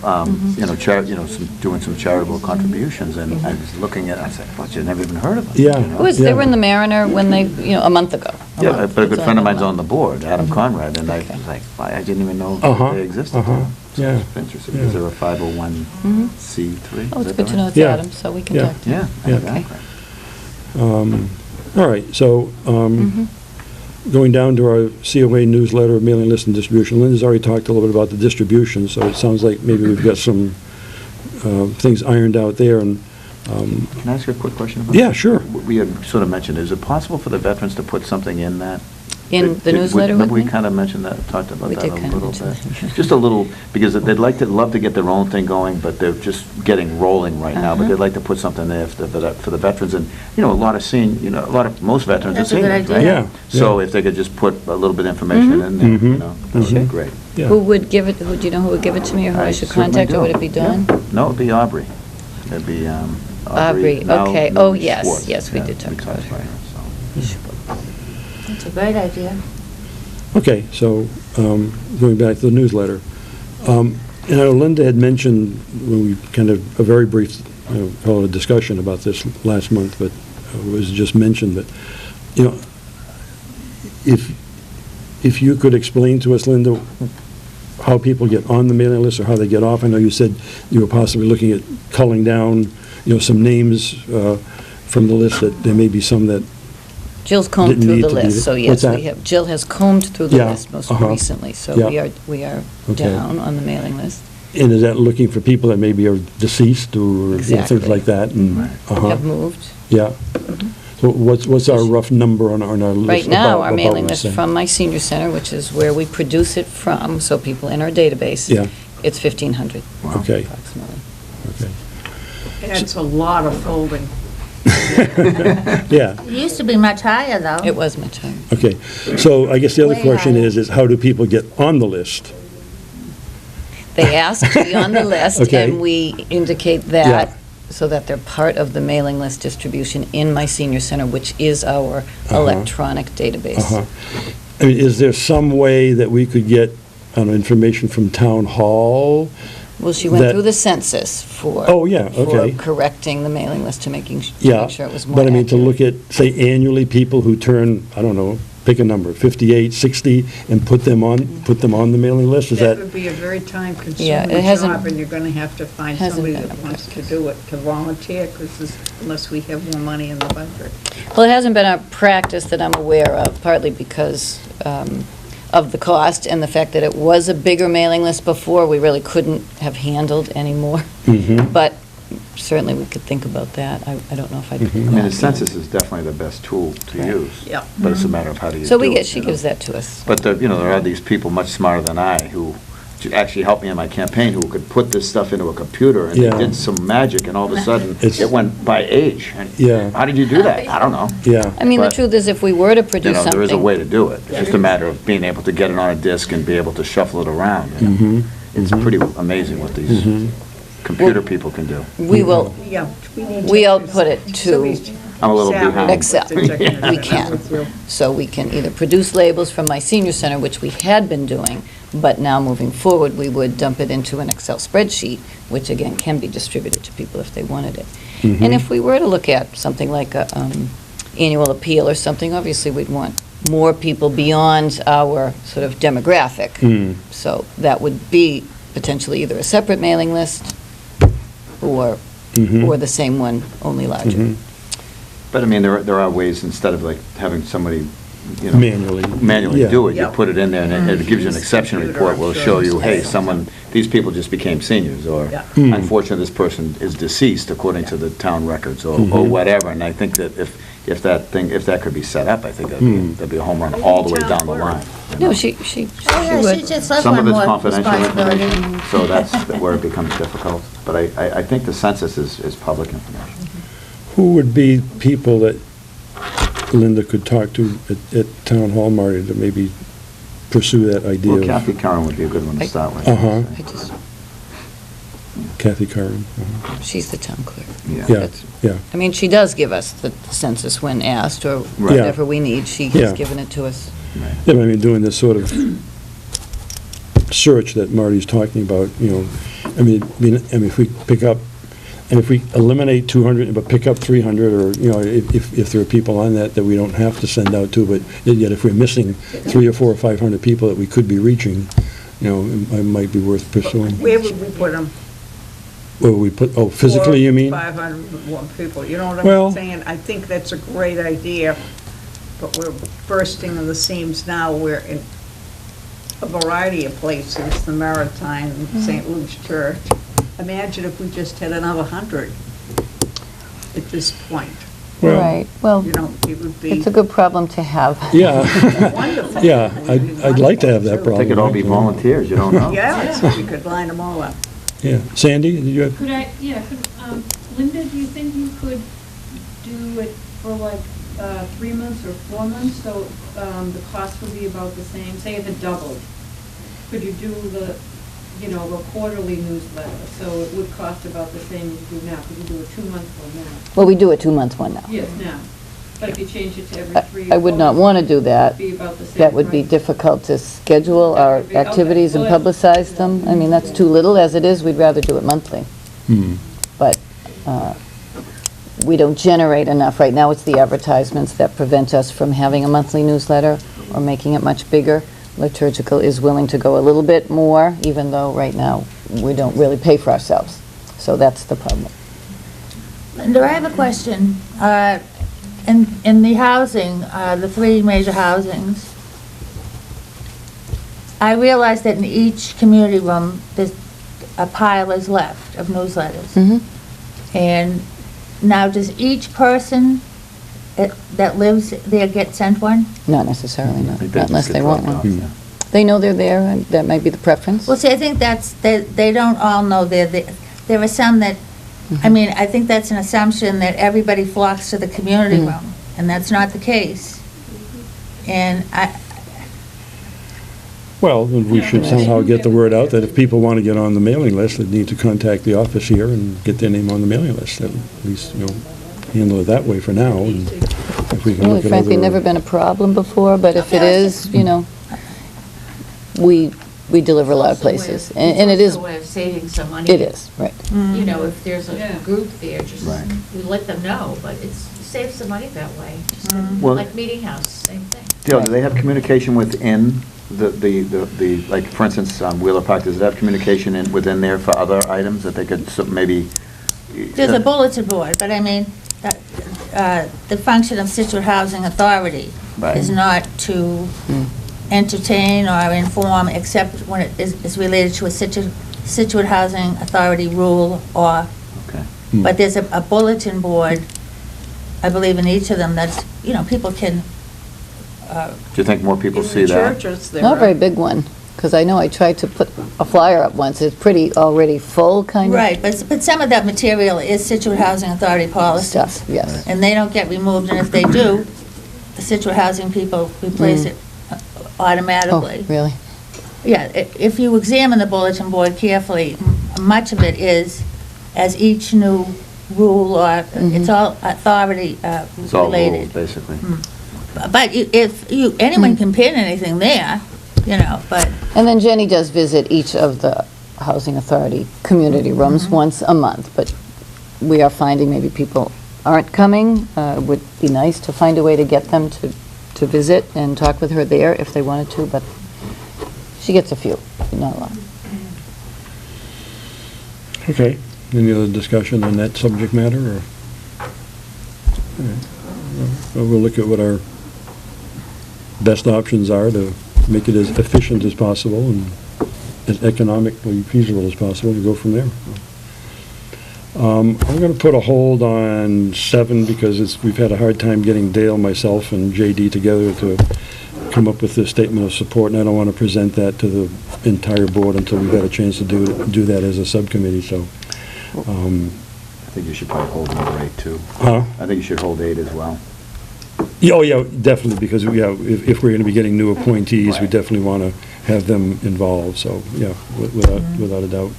doing some charitable contributions, and I was looking at, I said, "What, you never even heard of them?" Yeah. They were in the Mariner when they, a month ago. Yeah, but a good friend of mine's on the board, Adam Conrad, and I was like, I didn't even know they existed. So yeah. it's interesting, because they're a 501c3. Oh, Is it's that good to know right? it's Yeah. Adam, so we can Yeah. talk to him. Yeah, Yeah. exactly. All right, so, going down to our COA newsletter, mailing list and distribution, Linda's already talked a little bit about the distribution, so it sounds like maybe we've got some things ironed out there, and Can I ask you a quick question about yeah, that? sure. We had sort of mentioned, is it possible for the veterans to put something in that? In the newsletter with Remember me? we kind of mentioned that, talked about We that did a kind of little mention bit? that. Just a little, because they'd love to get their own thing going, but they're just getting rolling right now, but Uh-huh. they'd like to put something there for the veterans, and, a lot of most veterans are That's a good seniors, right? idea. Yeah, So yeah. if they could just put a little bit of information in there, Mhm. that would be Mhm. great. Yeah. Who would give it, do you know who would give it to me, or who I should certainly contact, or do. would it be Dawn? Yeah. No, it'd be Aubrey. It'd be Aubrey, now okay. Lily Oh, yes, Schwartz. yes, we Yeah, did talk about talked her. so. That's a great idea. Okay, so going back to the newsletter. I know Linda had mentioned, when we kind of, a very brief, call it a discussion about this last month, but it was just mentioned that, if you could explain to us, Linda, how people get on the mailing list or how they get off. I know you said you were possibly looking at culling down, some names from the list, that there may be some that, Jill's combed Didn't through need the to be list, there. so What's yes, that? we have, Jill has combed through the Yeah, list most uh-huh. recently, so Yeah. we are Okay. down on the mailing list. and is that looking for people that maybe are deceased or Exactly. things like that? And, uh-huh. Have moved. Yeah. So what's our rough number on our list? Right now, about- our about mailing what list we're from my senior center, which is where we produce it from, so people in our database. Yeah. It's 1,500 saying? Okay, approximately. okay. That's a lot of folding. Yeah, It used to be much higher, though. It was much higher. okay. So I guess the other Way question higher. is how do people get on the list? They ask to be on the list, Okay. and we indicate Yeah. that, so that they're part of the mailing list distribution in my senior center, which is our Uh-huh. electronic database. Uh-huh. I mean, is there some way that we could get, I don't know, information from town hall? Well, she went That- through the census for. Oh, yeah, okay. For correcting the mailing list to make Yeah, sure it was more but I mean, to accurate. look at, say, annually, people who turn, I don't know, pick a number, 58, 60, and put them on the mailing list, is That that? would be a very Yeah, time-consuming it hasn't- job, and you're going to have to find hasn't somebody been that a wants to practice. do it, to volunteer, because unless we have more money in the budget. Well, it hasn't been a practice that I'm aware of, partly because of the cost and the fact that it was a bigger mailing list before, we really couldn't have handled anymore. Mhm. But certainly, we could think about that. I don't know if I'd. Mhm. I mean, the census is definitely the best tool to Right. use. Yeah. But it's a matter of how do you do it. So she you know? gives that to us. But, there are these people much smarter than I who actually helped me in my campaign, who could put this stuff into a computer, and Yeah. they did some magic, and all of a sudden, It's- it went by age. And Yeah. How did you do that? I don't know. Yeah, I mean, the But, truth is, if we were to produce something. There is a way to do it. It's just a matter of being able to get it on a disc and be able to shuffle it around. you know? Mhm. It's pretty amazing what these computer people can do. We will, Yeah. we'll put it to I'm a little behind. Excel. We can. So we can either produce labels from my senior center, which we had been doing, but now moving forward, we would dump it into an Excel spreadsheet, which again can be distributed to people if they wanted it. And if we were to look at something like a annual appeal or something, obviously we'd want more people beyond our sort of demographic. Mm. So that would be potentially either a separate mailing list or Mhm. the same one, only larger. Mhm. But I mean, there are ways, instead of like having somebody, Manually. Yeah. do it, you Yeah. put it in there, and it gives you an exception report, will show you, hey, these people just became seniors, or Yeah. Hmm. unfortunately, this person is deceased according to the town records, or Mhm. whatever, and I think that if that could be set up, I think Hmm. that'd be a home run all the way down the line. you know? No, she Oh, yeah, would. she just left Some one of it's more confidential responsibility. information, so that's where it becomes difficult, but I think the census is public information. Who would be people that Linda could talk to at Town Hall, Marty, to maybe pursue that idea Well, of Kathy Curran would be a good one to start with. Uh-huh. I just, Kathy Curran? she's the town clerk. Yeah, That's- yeah. I mean, she does give us the census when asked, or Right. Yeah. whatever we need. She Yeah. has given it to us. Right. Yeah, but I mean, doing this sort of search that Marty's talking about, if we pick up, and if we eliminate 200, but pick up 300, or, if there are people on that we don't have to send out to, but yet if we're missing 300 or 400 or 500 people that we could be reaching, it might be worth pursuing. Where would we put them? Where we put, physically, you mean? 501 people, you know what Well- I'm saying? I think that's a great idea. but we're bursting in the seams now. We're in a variety of places, the Maritime, St. Luke's Church. Imagine if we just had another 100 at this point. Well, Right, well, You know, it would be it's a good problem to have. yeah, wonderful. yeah, I'd like to have that problem. They could all be actually. volunteers, you don't know. Yes, we could line them all up. Yeah. Sandy, did you have? Could I, yeah, Linda, do you think you could do it for like 3 months or 4 months, so the cost would be about the same, say if it doubled? Could you do the quarterly newsletter, so it would cost about the same as you do now? Could you do a 2-month one now? Well, we do a 2-month one now. Yes, now. But if you change it to every 3 or I would 4 not months, want to do that. it'd be about the same That would be price. difficult to schedule That our would be- okay. activities and Well, publicize them. I mean, that's too little as it is. We'd rather do it monthly. But we don't generate enough. Right now, it's the advertisements that prevent us from having a monthly newsletter or making it much bigger. Liturgical is willing to go a little bit more, even though right now we don't really pay for ourselves. So that's the problem. Linda, I have a question. In the housing, the 3 major housings, I realize that in each community room, there's a pile is left of newsletters. Mhm. And now, does each person that lives there get sent one? Not necessarily, no, I think not just unless get they want dropped one. off, yeah. They know they're there, and that might be the preference. Well, see, I think they don't all know they're there. There are some that, I mean, I think that's an assumption that everybody flocks to the community room, and that's not the case. And Well, then we should somehow get the word out that if people want to get on the mailing list, they need to contact the office here and get their name on the mailing list. At least, handle it that way for now. And if we can Really, look at frankly, other- never been a problem before, but if it is, we deliver a lot of places. And it is, It's also a way of saving some money. it is, right. You know, if there's Yeah. a group there, just, Right. we let them know, but it saves some money that way. Just Well- like Meeting House, same thing. Dale, do they have communication within the like, for instance, Wheeler Park, does it have communication within there for other items that they could maybe? there's a bulletin board, but I mean, the function of Scituate Housing Authority Right. is not to entertain or inform, except when it is related to a Scituate Housing Authority rule or, Okay. but there's a bulletin board, I believe in each of them, that's, people can, Do you think more people In see the that? churches, there Not a very are, big one, because I know I tried to put a flyer up once. It's pretty already full, kind of. right, but some of that material is Scituate Housing Authority policies. Stuff, yes. And they don't get removed, and if they do, the Scituate Housing people replace it Oh, automatically. really? Yeah, if you examine the bulletin board carefully, much of it is, as each new rule or, it's all authority It's all rules, related. basically. But anyone can pin anything there, but, And then Jenny does visit each of the Housing Authority community rooms once a month, but we are finding maybe people aren't coming. It would be nice to find a way to get them to visit and talk with her there if they wanted to, but she gets a few, not a lot. Okay. Any other discussion on that subject matter, or? All right. Well, we'll look at what our best options are to make it as efficient as possible and as economically feasible as possible, and go from there. I'm going to put a hold on 7 because we've had a hard time getting Dale, myself, and JD together to come up with this statement of support, and I don't want to present that to the entire board until we've had a chance to do that as a subcommittee, so. I think you should probably hold number 8, too. Huh? I think you should hold 8 as well. Yeah, oh, yeah, definitely, because, if we're going to be getting new appointees, we Right. definitely want to have them involved, so, yeah, without a doubt.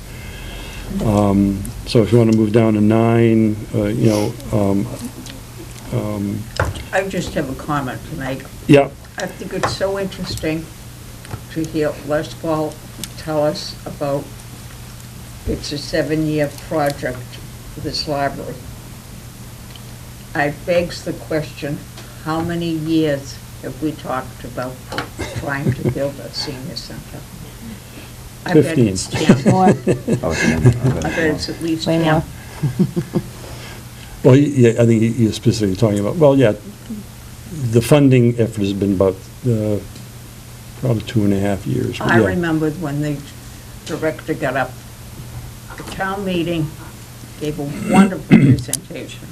So if you want to move down to 9, I just have a comment to make. yeah, I think it's so interesting to hear Les Paul tell us about, it's a 7-year project for this library. I begs the question, how many years have we talked about trying to build a senior center? I bet 15. it's 10. More, Oh, it's in. I bet it's at least way 10. more. well, yeah, I think you're specifically talking about, well, yeah, the funding effort has been about, probably 2.5 years. but I yeah. remembered when the director got up at town meeting, gave a wonderful presentation.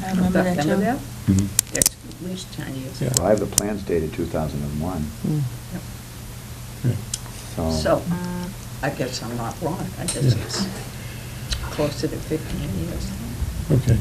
I remember that Remember too. that? Mhm. It's at least 10 years Yeah. ago. Well, I have the plans dated 2001. So, I guess I'm not wrong. I guess Yeah. it's closer to 15 years. Okay.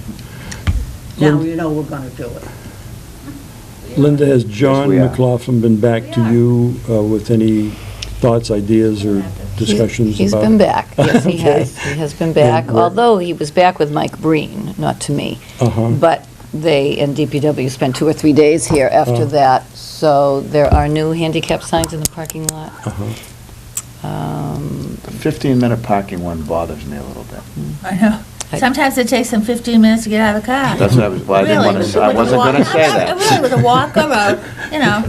Now Lin- you know we're going to do it. Linda, has John we are. McLaughlin been back to you with any thoughts, ideas, or discussions about? He's been back, yes, he Okay. has. He has been back, And where- although he was back with Mike Breen, not to me. Uh-huh. But they, and DPW spent 2 or 3 days here after Oh. that, so there are new handicap signs in the parking lot. Uh-huh. The 15-minute parking one bothers me a little bit. I know. Sometimes it takes them 15 minutes to get out of the car. That's what I was, well, I didn't Really, want to, I with a wasn't walk- going to say that. Really, with a walker or, you know.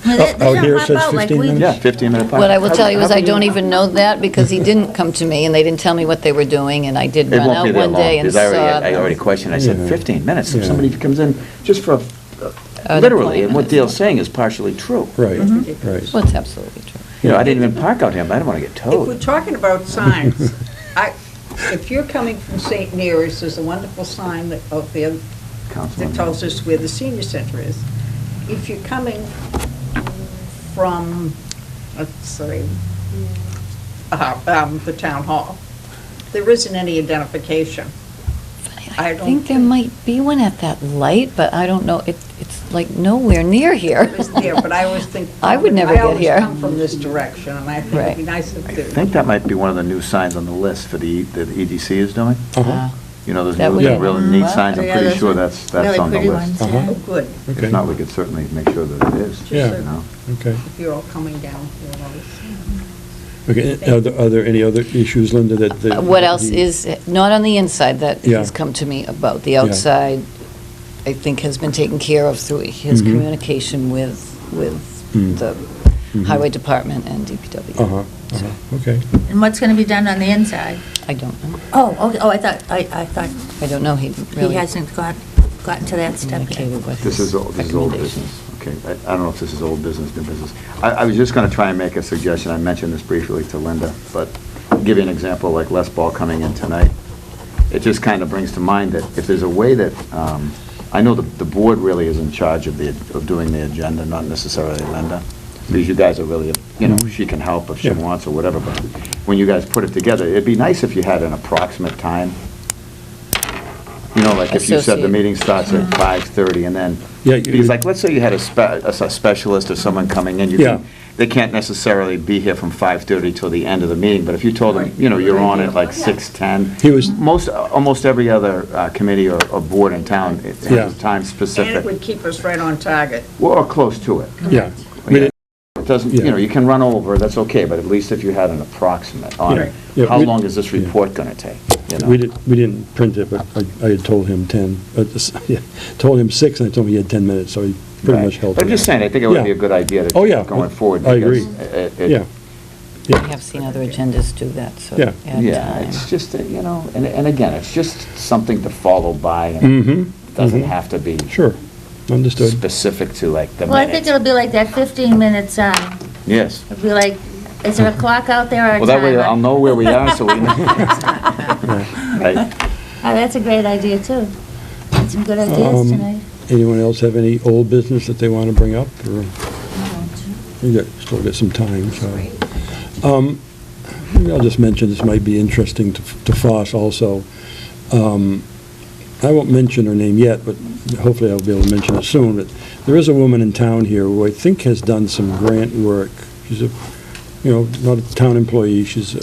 I mean, they Out don't here hop says out like 15 we- minutes? Yeah, 15-minute parking. What I will tell you is How I about don't even know that, because he didn't come to me, and they didn't tell me what they were doing, and I did It run won't be out there one long, day and because saw I already them. questioned, I said, Yeah. 15 minutes, if Yeah. somebody comes in just for, An literally, and what appointment. Dale's saying is partially true. Right, Mm-hmm. right. Well, it's absolutely true. You know, I didn't even park out here, but I didn't want to get If we're towed. talking about signs, if you're coming from St. Mary's, there's a wonderful sign out there Councilman. that tells us where the senior center is. If you're coming from, let's say, the town hall, there isn't any identification. I I don't think there might be one at that light, but I don't know, it's like nowhere near here. It was there, but I always think. I would never get here. I always come from this direction, and I think it'd be Right. nice if I there. think that might be one of the new signs on the list for that the EDC is doing. Uh-huh. You know, those That new, would be- really neat Wow. signs, I'm Yeah, pretty those sure are that's really on the pretty list. ones, Uh-huh. yeah. Oh, good, Okay, If not, we could certainly make sure that it is, you Yeah. know? okay. if you're all coming down here. Okay, are there any other issues, Linda, that? What else is, not on the inside that Yeah. he's come to me about, the outside, I think has been taken care of through his Mhm. communication with Mm. the Mhm. Highway Department and DPW. Uh-huh, uh-huh, okay. And what's going to be done on the inside? I don't know. Oh, okay, oh, I thought I don't know, he really he hasn't gotten to that step yet. communicated with This his is old recommendations. business, okay? I don't know if this is old business, new business. I was just going to try and make a suggestion, I mentioned this briefly to Linda, but give you an example, like Les Ball coming in tonight. It just kind of brings to mind that if there's a way that, I know the board really is in charge of doing the agenda, not necessarily Linda, because you guys are really, you know, she can help if she Yeah. wants or whatever, but when you guys put it together, it'd be nice if you had an approximate time. You know, like if you said the Associate. meeting starts at 5:30 and then, Yeah, because like, let's say you had a specialist or someone coming in, Yeah. they can't necessarily be here from 5:30 till the end of the meeting, but if you told them, you know, you're on at like 6:10. He was- Almost every other committee or board in town, it Yeah. has time And it specific, would keep us right on target. or close to it. Yeah. I mean, It doesn't, Yeah. you know, you can run over, that's okay, but at least if you had an approximate on Yeah. Yeah, how we- long is this yeah. report going to take, you know? We didn't print it, but I had told him 10, yeah, told him 6, and I told him he had 10 minutes, so he pretty Right. much held. But I'm to just that. saying, I think it would Yeah. be a good idea Oh, to, yeah. going forward. I agree. because Yeah, I yeah, have seen other agendas do that, so Yeah. add Yeah, time. it's just, you know, and again, it's just something to follow by, and mm-hmm, doesn't have to be sure, understood. specific to like the Well, I think it'll minute. be like that 15-minute sign. Yes. It'll be like, is there a clock out there or a Well, that way timer? I'll know where we are, so we know. Right? Oh, that's a great idea, too. Got some good ideas tonight. Anyone else have any old business that they want to bring up, or? Still got some time, so. Maybe I'll just mention, this might be interesting to Foss also. I won't mention her name yet, but hopefully I'll be able to mention it soon, but there is a woman in town here who I think has done some grant work. She's a, not a town employee, she's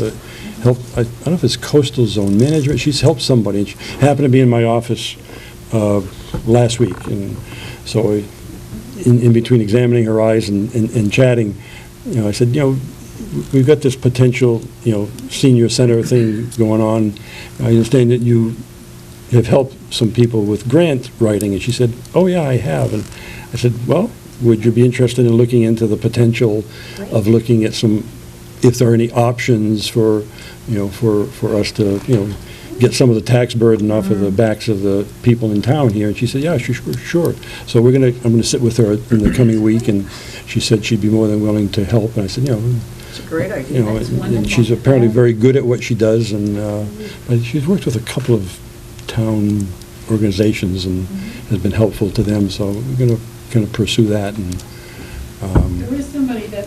helped, I don't know if it's coastal zone management, she's helped somebody, and she happened to be in my office last week, and so in between examining her eyes and chatting, I said, we've got this potential, senior center thing going on. I understand that you have helped some people with grant writing. And she said, oh, yeah, I have. And I said, well, would you be interested in looking into the potential of looking at some, if there are any options for, for us to, get some of the tax burden off of the backs of the people in town here, and she said, yeah, sure. So I'm gonna sit with her in the coming week, and she said she'd be more than willing to help, and I said, It's a great idea. you know, That's and she's wonderful. apparently very good at what she does, and, but she's worked with a couple of town organizations and has been helpful to them, so we're gonna kind of pursue that, and, There is somebody that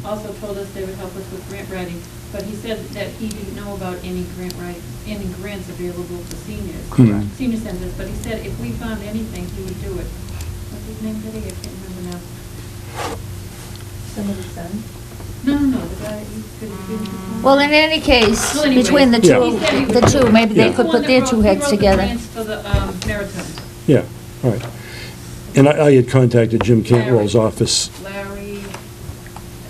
also told us they would help us with grant writing, but he said that he didn't know about any any grants available to seniors, senior centers, but he said if we found anything, he would do it. What's his name today? I can't remember now. Somebody's son? No, the guy, he's. Well, in any case, Well, anyways, between the Yeah. he said he would the do two, it. maybe they Yeah. could put their two heads He wrote the together. grants for the maritime. yeah, all right. And I had contacted Jim Cantwell's office. Larry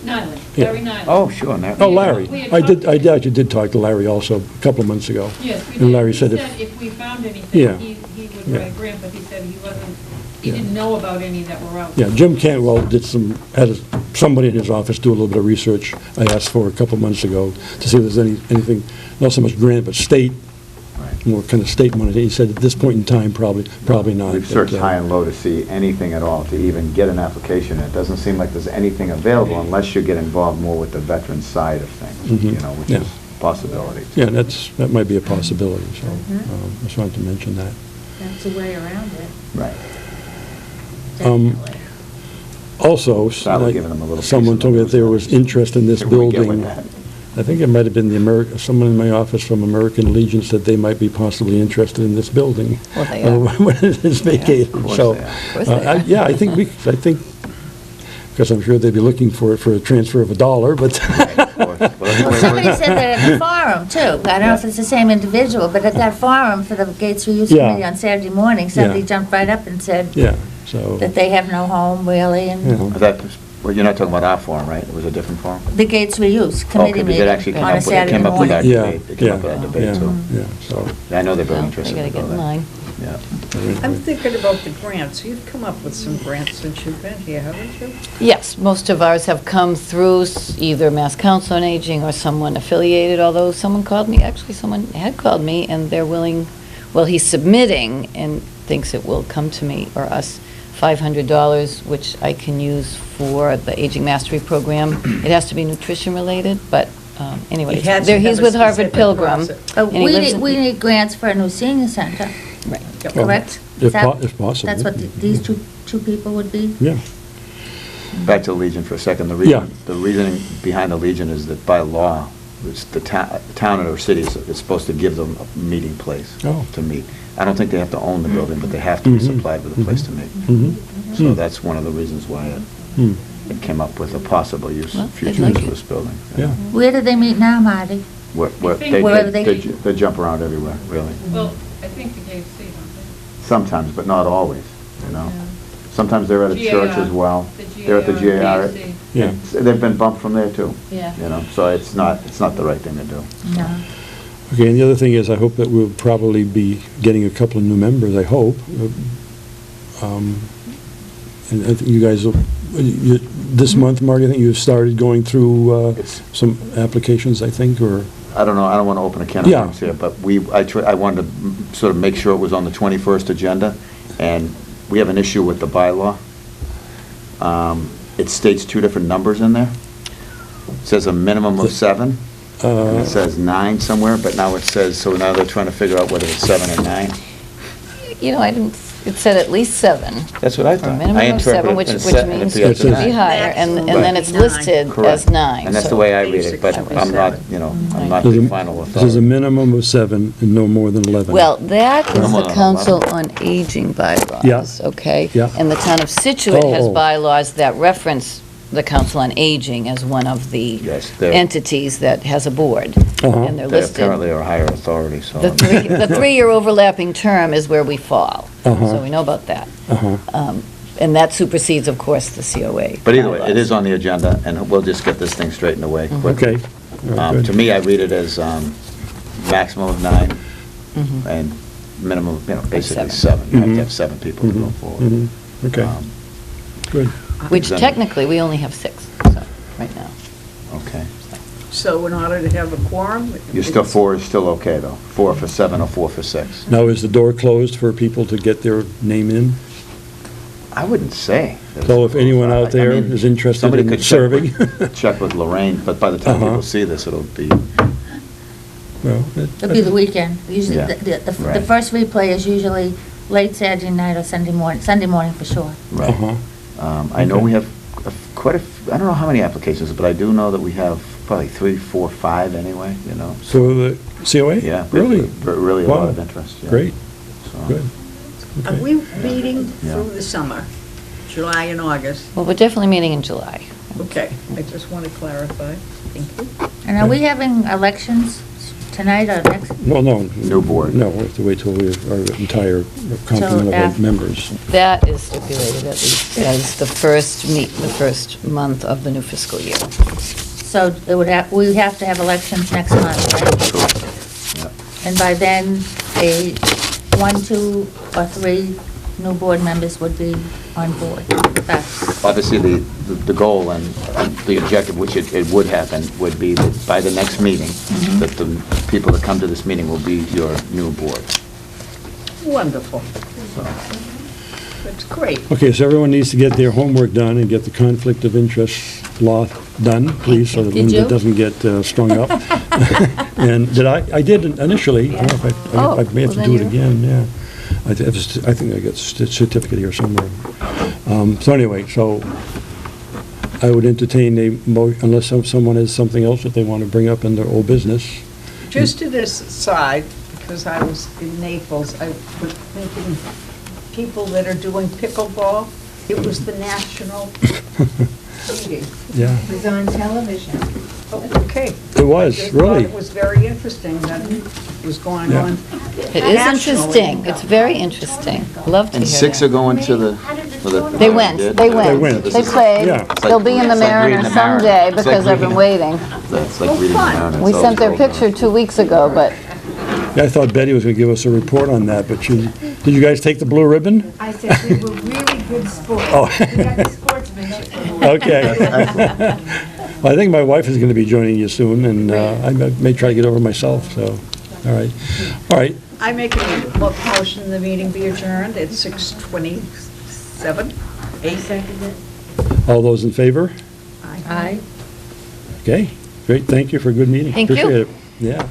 Nyland, Yeah. Larry Nyland. Oh, sure, and that- Oh, Larry. We had I actually did talk to Larry also a couple of months ago. Yes, we And did. Larry He said said if, if we found Yeah. anything, he would Yeah. write a grant, but he said he Yeah. didn't know about any that were out. yeah, Jim Cantwell had somebody in his office do a little bit of research I asked for a couple of months ago to see if there's anything, not so much grant, but state, more kind of state money. He said at this point in time, probably not. We've but, searched high and low to see anything at all, to even get an application. It doesn't seem like there's anything available unless you get involved more with the veteran side of things, you know, which Yeah. is a possibility. Yeah, that might be a possibility, so I just wanted to mention that. That's a way around it, Right. definitely. Also, Probably giving them a little someone piece of told me the that there was interest in this See what we get with building. that. I think it might have been someone in my office from American Legion said they might be possibly interested in this building. Well, they are. When it is vacated, Of course so. they are. Of course they are. Yeah, I think, because I'm sure they'd be looking for it for a transfer of $1, but, Of course. Well, that's the way Well, it somebody works. said that at the forum, too. I don't know if it's the same individual, but at that forum for the Gates Reuse Yeah. Committee on Saturday morning, somebody Yeah. jumped right up and said yeah, so, that they have no home, really, you and know. But that, well, you're not talking about our forum, right? It was a different forum? the Gates Reuse Committee Okay, meeting they actually came on up a with, they Saturday came up with that morning. Yeah, debate. They came up with that debate, yeah, too. yeah, so, I know they're very Well, interested they in gotta the get in building. line. Yeah. I'm thinking about the grants. You've come up with some grants since you've been here, haven't you? Yes, most of ours have come through either Mass Council on Aging or someone affiliated, although someone had called me, and they're willing, well, he's submitting and thinks it will come to me or us, $500, which I can use for the Aging Mastery Program. It has to be nutrition-related, but anyway, It had to there have he's a with Harvard specific Pilgrim. process. But and he lives in- we need grants for a new senior center, Right. correct? If Is that- if possible. That's what these two people would be? Yeah, Back to the Legion for a second. Yeah. The reasoning behind the Legion is that by law, it's the town or city is supposed to give them a meeting place Oh. to meet. I don't think they have to own the building, but they have to be Mhm. supplied with a place to meet. mhm. So that's one of the reasons why Hmm. it came up with a possible use, Well, future I'd use like of it. this building. Yeah. Where do they meet now, Marty? Wherever they- They jump around everywhere, really. Well, I think the KFC, don't Sometimes, but not always, you know? Yeah. Sometimes they're at a church GAR, as well. the They're at the GAR. KFC. Yeah. They've been bumped from there, too. Yeah. You know, so it's not the right thing to do. No. Okay, and the other thing is, I hope that we'll probably be getting a couple of new members, I hope. And I think you guys, this month, Marty, I think you started going through It's- some applications, I think, or, I don't know, I don't want to open a can of Yeah. worms here, but I wanted to sort of make sure it was on the 21st agenda, and we have an issue with the bylaw. It states two different numbers in there. It says a minimum of 7, and it says 9 somewhere, but now it says, so now they're trying to figure out whether it's 7 or 9. You know, it said at least 7. That's what I A thought. minimum I of 7, interpreted which it means as it 7, could if you have to be be 9. higher, and then it's Right. listed Correct. as 9. And that's so- the way I read it, but Basically, I'm not, 7. you know, I'm not there's the a final there's a authority. minimum of 7 and no more than 11. Well, that is Come the on, Council 11. on Aging bylaws. Yeah. Okay? Yeah. And the town of Scituate has Oh. bylaws that reference the Council on Aging as one of the Yes, they're- entities that has a board. Uh-huh. And they're They listed. apparently are a higher authority, so. The three-year overlapping term is where we fall. Uh-huh. So we know about that. Uh-huh. And that supersedes, of course, the COA. But either way, it bylaws. is on the agenda, and we'll just get this thing straightened away quickly. Okay. All right, good. To me, I read it as maximum of 9 Mhm. and minimum, you know, basically 7. 7. You have Mhm. to have 7 people to go Mhm. forward. Mhm. Okay, Um, good. Which Then- technically, we only have 6, so, right now. Okay. So in order to have a quorum? You're still, 4 is still okay, though? 4 for 7 or 4 for 6? Now, is the door closed for people to get their name in? I wouldn't say. So if anyone out there I mean, is interested somebody in could serving? Check with Lorraine, but by the time Uh-huh. people see this, it'll be, Well, It'll be the weekend. Usually, Yeah. the Right. first replay is usually late Saturday night or Sunday morning for sure. right. Uh-huh. I know Okay. we have quite a, I don't know how many applications, but I do know that we have probably 3, 4, 5 anyway, you know. For the COA? Yeah. Really? Really a lot Wow. of interest. yeah. Great, So, good. Are Okay. we meeting Yeah. through the summer, July and August? Well, we're definitely meeting in July. Okay, I just want to clarify. Thank you. And are we having elections tonight or next? Well, no. New board. No, we have to wait till we have our entire complement of after. members. That is stipulated at least as the first month of the new fiscal year. So we have to have elections next month, right? yeah. And by then, 1, 2, or 3 new board members would be on board. That's- Obviously, the goal and the objective, which it would happen, would be that by the next meeting, that the people that come to this meeting will be your new board. Wonderful. So, That's great. Okay, so everyone needs to get their homework done and get the conflict of interest law done, please, so that Did Linda you? doesn't get strung up. And I did initially, I don't know if I may have to well, do it then again, yeah. I think I got a certificate here somewhere. So anyway, so I would entertain unless someone has something else that they want to bring up in their old business. Just to this side, because I was in Naples, I was thinking, people that are doing pickleball, it was the national meeting. Yeah, It was on television. Oh, okay. it was, I just really. thought it was very interesting that it was going Yeah. on. It is nationally. interesting. It's very interesting. Love to And hear 6 that. are going to the... for the- They went, did? they They went. went. They played. Yeah. It's They'll be in the it's like reading Mariner the Mariner. someday It's like because I've been reading- waiting. It's like reading the fun. Mariner. We It's sent their always well picture done. 2 weeks ago, but Yeah, I thought Betty was going to give us a report on that, but did you guys take the blue ribbon? I said we were really good sports. Oh. We got the sportsmanship award. Okay. Well, I think my wife is going to be joining you soon, and I may try to get over myself, so, all right. All right, I make a motion the meeting be adjourned at 6:27. I seconded it. all those in favor? Aye. Okay, great, thank you for a good meeting. Thank you. Appreciate it. Yeah.